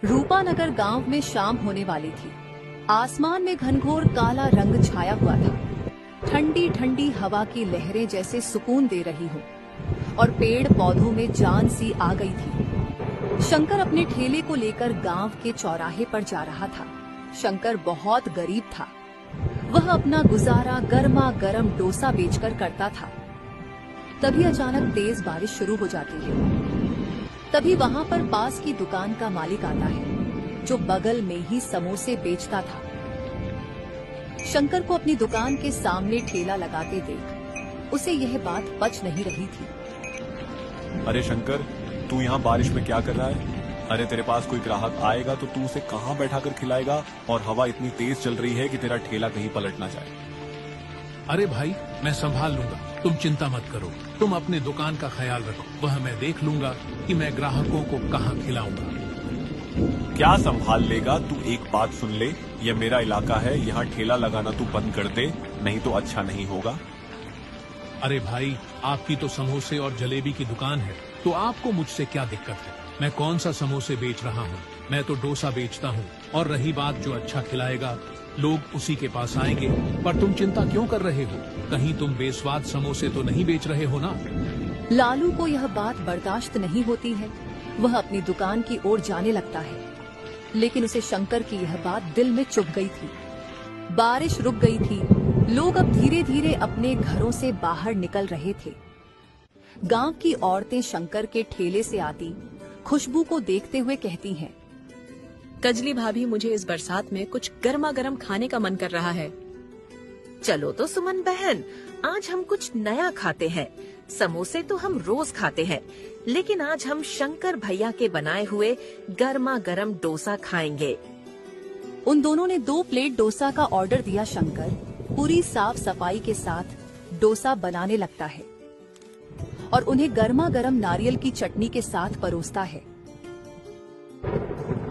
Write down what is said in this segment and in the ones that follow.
रूपानगर गांव में शाम होने वाली थी। आसमान में घनघोर काला रंग छाया हुआ था। ठंडी ठंडी हवा की लहरें जैसे सुकून दे रही हो और पेड़ पौधों में जान सी आ गई थी। शंकर अपने ठेले को लेकर गांव के चौराहे पर जा रहा था। शंकर बहुत गरीब था। वह अपना गुजारा गर्मा गर्म डोसा बेचकर करता था। तभी अचानक तेज बारिश शुरू हो जाती है। तभी वहां पर पास की दुकान का मालिक आता है, जो बगल में ही समोसे बेचता था। शंकर को अपनी दुकान के सामने ठेला लगाते देख उसे यह बात पच नहीं रही थी। अरे शंकर, तू यहाँ बारिश में क्या कर रहा है? अरे तेरे पास कोई ग्राहक आएगा तो तू उसे कहाँ बैठा कर खिलाएगा? और हवा इतनी तेज चल रही है कि तेरा ठेला कहीं पलट ना जाए। अरे भाई, मैं संभाल लूंगा, तुम चिंता मत करो। तुम अपने दुकान का ख्याल रखो, वह मैं देख लूंगा कि मैं ग्राहकों को कहाँ खिलाऊंगा। क्या संभाल लेगा? तू एक बात सुन ले, यह मेरा इलाका है, यहाँ ठेला लगाना तू बंद कर दे, नहीं तो अच्छा नहीं होगा। अरे भाई, आपकी तो समोसे और जलेबी की दुकान है, तो आपको मुझसे क्या दिक्कत है? मैं कौन सा समोसे बेच रहा हूँ? मैं तो डोसा बेचता हूँ। और रही बात जो अच्छा खिलाएगा, लोग उसी के पास आएंगे। पर तुम चिंता क्यों कर रहे हो? कहीं तुम बेस्वाद समोसे तो नहीं बेच रहे हो ना? लालू को यह बात बर्दाश्त नहीं होती है। वह अपनी दुकान की ओर जाने लगता है, लेकिन उसे शंकर की यह बात दिल में चुभ गई थी। बारिश रुक गई थी। लोग अब धीरे धीरे अपने घरों से बाहर निकल रहे थे। गांव की औरतें शंकर के ठेले से आती खुशबू को देखते हुए कहती हैं, कजली भाभी, मुझे इस बरसात में कुछ गर्मा गर्म खाने का मन कर रहा है। चलो तो सुमन बहन, आज हम कुछ नया खाते हैं। समोसे तो हम रोज खाते हैं, लेकिन आज हम शंकर भैया के बनाए हुए गर्मा गर्म डोसा खाएंगे। उन दोनों ने 2 प्लेट डोसा का ऑर्डर दिया। शंकर पूरी साफ सफाई के साथ डोसा बनाने लगता है और उन्हें गर्मा गर्म नारियल की चटनी के साथ परोसता है।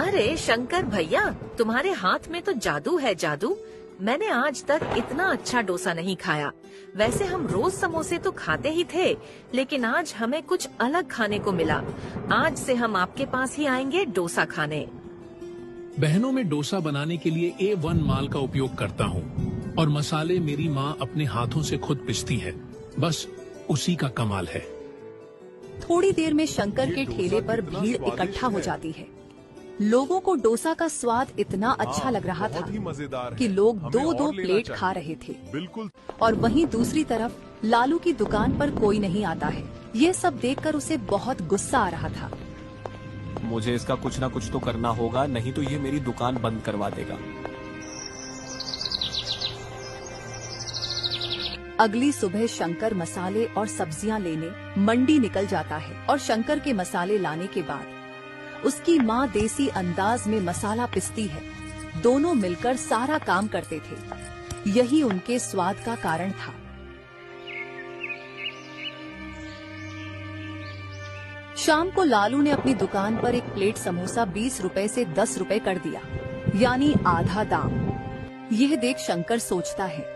अरे शंकर भैया, तुम्हारे हाथ में तो जादू है, जादू। मैंने आज तक इतना अच्छा डोसा नहीं खाया। वैसे हम रोज समोसे तो खाते ही थे, लेकिन आज हमें कुछ अलग खाने को मिला। आज से हम आपके पास ही आएंगे डोसा खाने। बहनों में डोसा बनाने के लिए A1 माल का उपयोग करता हूँ और मसाले मेरी माँ अपने हाथों से खुद पिसती है। बस उसी का कमाल है। थोड़ी देर में शंकर के ठेले पर भीड़ इकट्ठा हो जाती है। लोगों को डोसा का स्वाद इतना अच्छा लग रहा था कि लोग 2-2 प्लेट खा रहे थे। बिल्कुल। और वहीं दूसरी तरफ लालू की दुकान पर कोई नहीं आता है। ये सब देखकर उसे बहुत गुस्सा आ रहा था। मुझे इसका कुछ ना कुछ तो करना होगा, नहीं तो ये मेरी दुकान बंद करवा देगा। अगली सुबह शंकर मसाले और सब्जियां लेने मंडी निकल जाता है और शंकर के मसाले लाने के बाद उसकी माँ देसी अंदाज में मसाला पिसती है। दोनों मिलकर सारा काम करते थे। यही उनके स्वाद का कारण था। शाम को लालू ने अपनी दुकान पर एक प्लेट समोसा 20 रुपए से 10 रुपए कर दिया, यानी आधा दाम। यह देख शंकर सोचता है,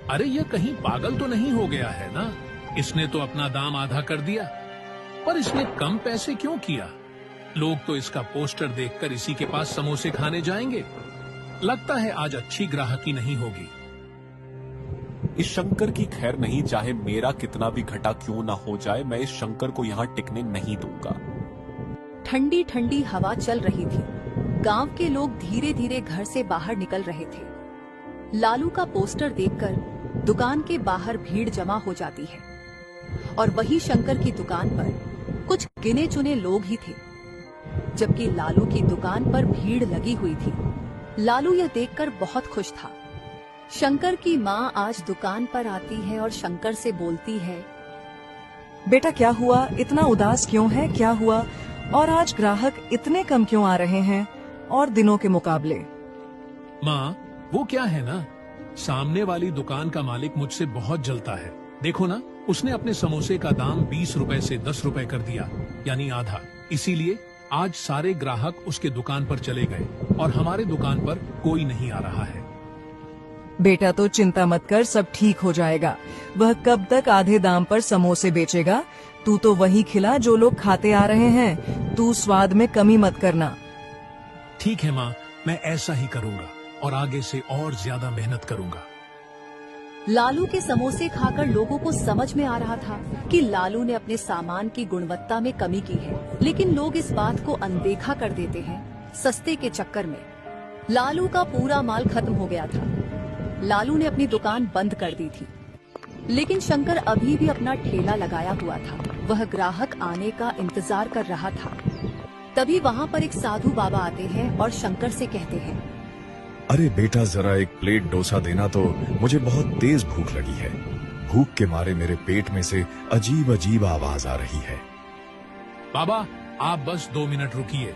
अरे ये कहीं पागल तो नहीं हो गया है ना? इसने तो अपना दाम आधा कर दिया, पर इसने कम पैसे क्यों किया? लोग तो इसका पोस्टर देखकर इसी के पास समोसे खाने जाएंगे। लगता है आज अच्छी ग्राहकी नहीं होगी। इस शंकर की खैर नहीं, चाहे मेरा कितना भी घटा क्यों ना हो जाए, मैं इस शंकर को यहाँ टिकने नहीं दूंगा। ठंडी ठंडी हवा चल रही थी। गांव के लोग धीरे धीरे घर से बाहर निकल रहे थे। लालू का पोस्टर देखकर दुकान के बाहर भीड़ जमा हो जाती है और वही शंकर की दुकान पर कुछ गिने चुने लोग ही थे, जबकि लालू की दुकान पर भीड़ लगी हुई थी। लालू यह देखकर बहुत खुश था। शंकर की माँ आज दुकान पर आती है और शंकर से बोलती है, बेटा क्या हुआ, इतना उदास क्यों है, क्या हुआ? और आज ग्राहक इतने कम क्यों आ रहे हैं और दिनों के मुकाबले? माँ, वो क्या है ना, सामने वाली दुकान का मालिक मुझसे बहुत जलता है। देखो ना, उसने अपने समोसे का दाम 20 रुपए से 10 रुपए कर दिया, यानी आधा। इसीलिए आज सारे ग्राहक उसके दुकान पर चले गए और हमारे दुकान पर कोई नहीं आ रहा है। बेटा तो चिंता मत कर, सब ठीक हो जाएगा। वह कब तक आधे दाम पर समोसे बेचेगा? तू तो वही खिला जो लोग खाते आ रहे हैं। तू स्वाद में कमी मत करना। ठीक है माँ, मैं ऐसा ही करूँगा और आगे से और ज्यादा मेहनत करूँगा। लालू के समोसे खाकर लोगों को समझ में आ रहा था कि लालू ने अपने सामान की गुणवत्ता में कमी की है, लेकिन लोग इस बात को अनदेखा कर देते हैं सस्ते के चक्कर में। लालू का पूरा माल खत्म हो गया था। लालू ने अपनी दुकान बंद कर दी थी, लेकिन शंकर अभी भी अपना ठेला लगाया हुआ था। वह ग्राहक आने का इंतजार कर रहा था। तभी वहाँ पर एक साधु बाबा आते हैं और शंकर से कहते हैं, अरे बेटा, जरा एक प्लेट डोसा देना तो, मुझे बहुत तेज भूख लगी है। भूख के मारे मेरे पेट में से अजीब अजीब आवाज आ रही है। बाबा, आप बस 2 मिनट रुकिए,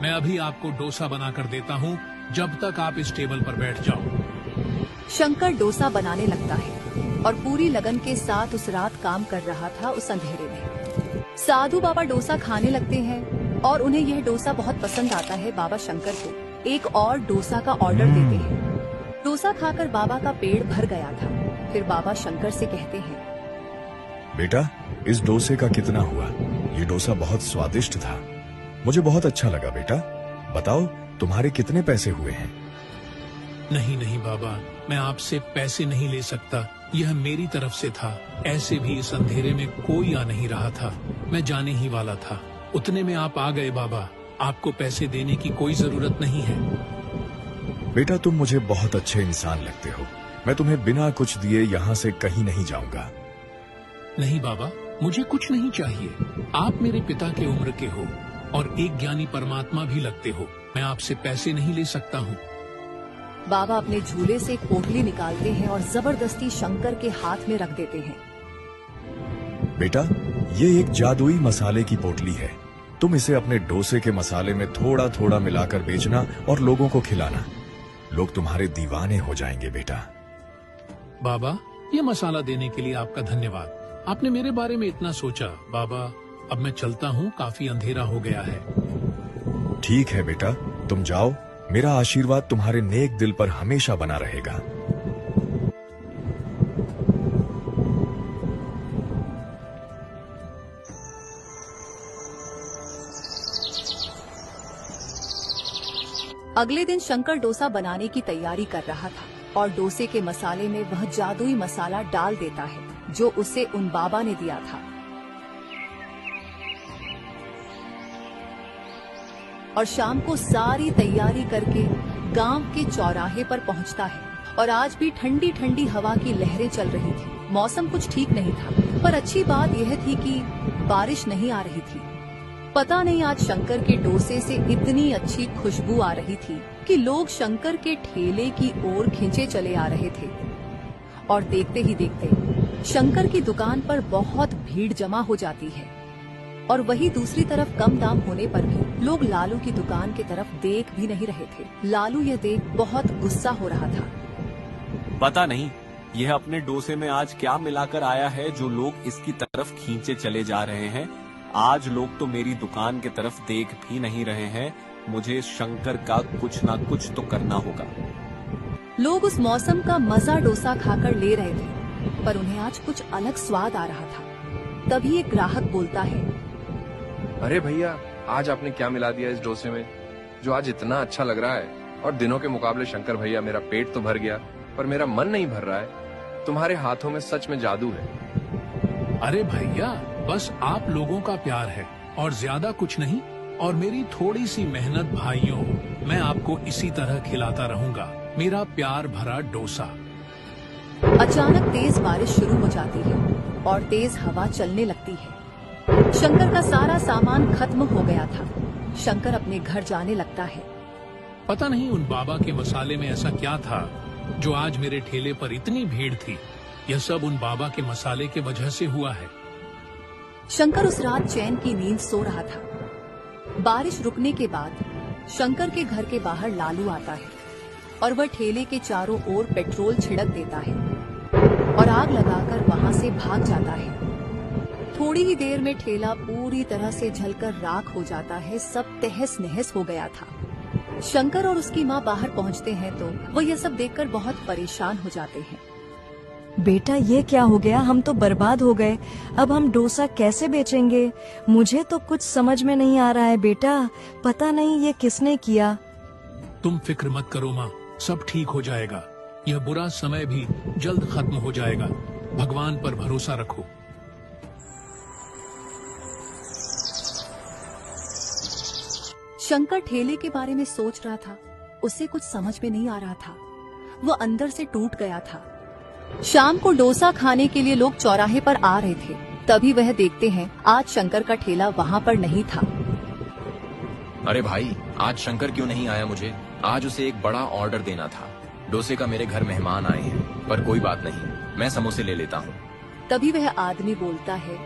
मैं अभी आपको डोसा बनाकर देता हूँ, जब तक आप इस टेबल पर बैठ जाओ। शंकर डोसा बनाने लगता है और पूरी लगन के साथ उस रात काम कर रहा था उस अंधेरे में। साधु बाबा डोसा खाने लगते हैं और उन्हें यह डोसा बहुत पसंद आता है। बाबा शंकर को एक और डोसा का ऑर्डर देते हैं। डोसा खाकर बाबा का पेट भर गया था। फिर बाबा शंकर से कहते हैं, बेटा, इस डोसे का कितना हुआ? ये डोसा बहुत स्वादिष्ट था, मुझे बहुत अच्छा लगा। बेटा बताओ, तुम्हारे कितने पैसे हुए हैं? नहीं नहीं बाबा, मैं आपसे पैसे नहीं ले सकता, यह मेरी तरफ से था। ऐसे भी इस अंधेरे में कोई आ नहीं रहा था, मैं जाने ही वाला था, उतने में आप आ गए। बाबा, आपको पैसे देने की कोई जरूरत नहीं है। बेटा, तुम मुझे बहुत अच्छे इंसान लगते हो, मैं तुम्हें बिना कुछ दिए यहाँ से कहीं नहीं जाऊंगा। नहीं बाबा, मुझे कुछ नहीं चाहिए। आप मेरे पिता के उम्र के हो और एक ज्ञानी परमात्मा भी लगते हो, मैं आपसे पैसे नहीं ले सकता हूँ। बाबा अपने झूले से एक पोटली निकालते हैं और जबरदस्ती शंकर के हाथ में रख देते हैं। बेटा, ये एक जादुई मसाले की पोटली है, तुम इसे अपने डोसे के मसाले में थोड़ा थोड़ा मिलाकर बेचना और लोगों को खिलाना, लोग तुम्हारे दीवाने हो जाएंगे। बेटा बाबा, ये मसाला देने के लिए आपका धन्यवाद, आपने मेरे बारे में इतना सोचा। बाबा, अब मैं चलता हूँ, काफी अंधेरा हो गया है। ठीक है बेटा, तुम जाओ, मेरा आशीर्वाद तुम्हारे नेक दिल पर हमेशा बना रहेगा। अगले दिन शंकर डोसा बनाने की तैयारी कर रहा था और डोसे के मसाले में वह जादुई मसाला डाल देता है जो उसे उन बाबा ने दिया था। और शाम को सारी तैयारी करके गांव के चौराहे पर पहुंचता है और आज भी ठंडी ठंडी हवा की लहरें चल रही थी। मौसम कुछ ठीक नहीं था, पर अच्छी बात यह थी कि बारिश नहीं आ रही थी। पता नहीं आज शंकर के डोसे से इतनी अच्छी खुशबू आ रही थी कि लोग शंकर के ठेले की ओर खींचे चले आ रहे थे। और देखते ही देखते शंकर की दुकान पर बहुत भीड़ जमा हो जाती है और वही दूसरी तरफ कम दाम होने पर भी लोग लालू की दुकान की तरफ देख भी नहीं रहे थे। लालू यह देख बहुत गुस्सा हो रहा था। पता नहीं यह अपने डोसे में आज क्या मिलाकर आया है जो लोग इसकी तरफ खींचे चले जा रहे हैं। आज लोग तो मेरी दुकान की तरफ देख भी नहीं रहे हैं। मुझे शंकर का कुछ ना कुछ तो करना होगा। लोग उस मौसम का मजा डोसा खाकर ले रहे थे, पर उन्हें आज कुछ अलग स्वाद आ रहा था। तभी एक ग्राहक बोलता है, अरे भैया, आज आपने क्या मिला दिया इस डोसे में जो आज इतना अच्छा लग रहा है? और दिनों के मुकाबले शंकर भैया, मेरा पेट तो भर गया पर मेरा मन नहीं भर रहा है। तुम्हारे हाथों में सच में जादू है। अरे भैया, बस आप लोगों का प्यार है और ज्यादा कुछ नहीं, और मेरी थोड़ी सी मेहनत। भाइयों, मैं आपको इसी तरह खिलाता रहूंगा, मेरा प्यार भरा डोसा। अचानक तेज बारिश शुरू हो जाती है और तेज हवा चलने लगती है। शंकर का सारा सामान खत्म हो गया था। शंकर अपने घर जाने लगता है। पता नहीं उन बाबा के मसाले में ऐसा क्या था जो आज मेरे ठेले पर इतनी भीड़ थी। यह सब उन बाबा के मसाले के वजह से हुआ है। शंकर उस रात चैन की नींद सो रहा था। बारिश रुकने के बाद शंकर के घर के बाहर लालू आता है और वह ठेले के चारों ओर पेट्रोल छिड़क देता है और आग लगाकर वहां से भाग जाता है। थोड़ी ही देर में ठेला पूरी तरह से जलकर राख हो जाता है। सब तहस नहस हो गया था। शंकर और उसकी माँ बाहर पहुँचते हैं तो वह यह सब देखकर बहुत परेशान हो जाते हैं। बेटा, ये क्या हो गया? हम तो बर्बाद हो गए। अब हम डोसा कैसे बेचेंगे? मुझे तो कुछ समझ में नहीं आ रहा है बेटा। पता नहीं ये किसने किया। तुम फिक्र मत करो माँ, सब ठीक हो जाएगा। यह बुरा समय भी जल्द खत्म हो जाएगा। भगवान पर भरोसा रखो। शंकर ठेले के बारे में सोच रहा था। उसे कुछ समझ में नहीं आ रहा था। वो अंदर से टूट गया था। शाम को डोसा खाने के लिए लोग चौराहे पर आ रहे थे। तभी वह देखते हैं आज शंकर का ठेला वहाँ पर नहीं था। अरे भाई, आज शंकर क्यों नहीं आया? मुझे आज उसे एक बड़ा ऑर्डर देना था। डोसे का मेरे घर मेहमान आए हैं, पर कोई बात नहीं, मैं समोसे ले लेता हूँ। तभी वह आदमी बोलता है,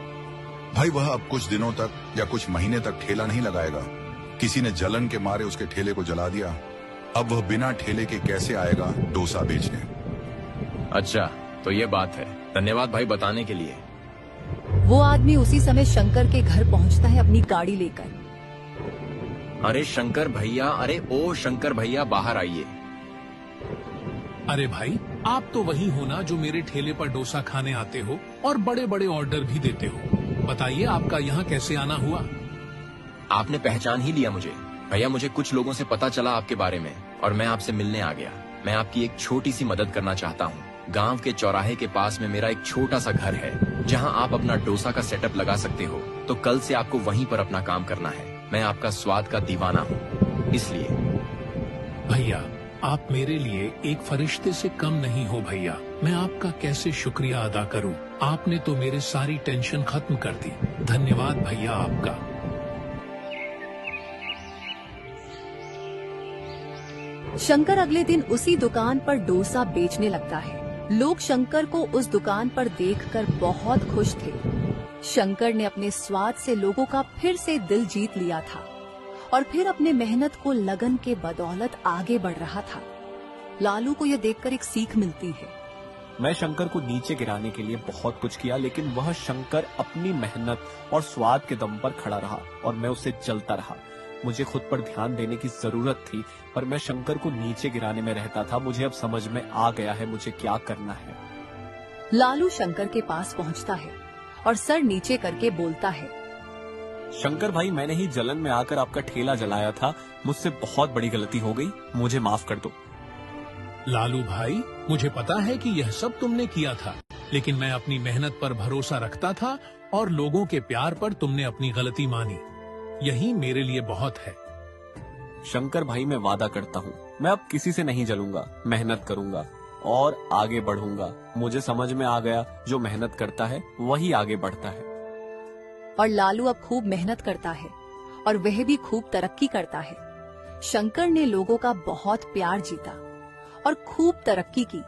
भाई वह अब कुछ दिनों तक या कुछ महीने तक ठेला नहीं लगाएगा। किसी ने जलन के मारे उसके ठेले को जला दिया। अब वह बिना ठेले के कैसे आएगा डोसा बेचने? अच्छा, तो ये बात है। धन्यवाद भाई बताने के लिए। वो आदमी उसी समय शंकर के घर पहुँचता है अपनी गाड़ी लेकर। अरे शंकर भैया, अरे ओ शंकर भैया, बाहर आइए। अरे भाई, आप तो वही हो ना जो मेरे ठेले पर डोसा खाने आते हो और बड़े बड़े ऑर्डर भी देते हो। बताइए आपका यहाँ कैसे आना हुआ? आपने पहचान ही लिया मुझे। भैया, मुझे कुछ लोगों से पता चला आपके बारे में और मैं आपसे मिलने आ गया। मैं आपकी एक छोटी सी मदद करना चाहता हूँ। गांव के चौराहे के पास में मेरा एक छोटा सा घर है जहाँ आप अपना डोसा का सेटअप लगा सकते हो। तो कल से आपको वहीं पर अपना काम करना है। मैं आपका स्वाद का दीवाना हूँ, इसलिए। भैया, आप मेरे लिए एक फरिश्ते से कम नहीं हो भैया। मैं आपका कैसे शुक्रिया अदा करूं? आपने तो मेरी सारी टेंशन खत्म कर दी। धन्यवाद भैया आपका। शंकर अगले दिन उसी दुकान पर डोसा बेचने लगता है। लोग शंकर को उस दुकान पर देखकर बहुत खुश थे। शंकर ने अपने स्वाद से लोगों का फिर से दिल जीत लिया था और फिर अपने मेहनत को लगन के बदौलत आगे बढ़ रहा था। लालू को यह देखकर एक सीख मिलती है। मैं शंकर को नीचे गिराने के लिए बहुत कुछ किया, लेकिन वह शंकर अपनी मेहनत और स्वाद के दम पर खड़ा रहा और मैं उससे चलता रहा। मुझे खुद पर ध्यान देने की जरूरत थी, पर मैं शंकर को नीचे गिराने में रहता था। मुझे अब समझ में आ गया है मुझे क्या करना है। लालू शंकर के पास पहुंचता है और सर नीचे करके बोलता है, शंकर भाई, मैंने ही जलन में आकर आपका ठेला जलाया था। मुझसे बहुत बड़ी गलती हो गई, मुझे माफ कर दो। लालू भाई, मुझे पता है कि यह सब तुमने किया था, लेकिन मैं अपनी मेहनत पर भरोसा रखता था और लोगों के प्यार पर तुमने अपनी गलती मानी। यही मेरे लिए बहुत है। शंकर भाई, मैं वादा करता हूँ, मैं अब किसी से नहीं जलूंगा, मेहनत करूंगा और आगे बढ़ूंगा। मुझे समझ में आ गया, जो मेहनत करता है वही आगे बढ़ता है। और लालू अब खूब मेहनत करता है और वह भी खूब तरक्की करता है। शंकर ने लोगों का बहुत प्यार जीता और खूब तरक्की की।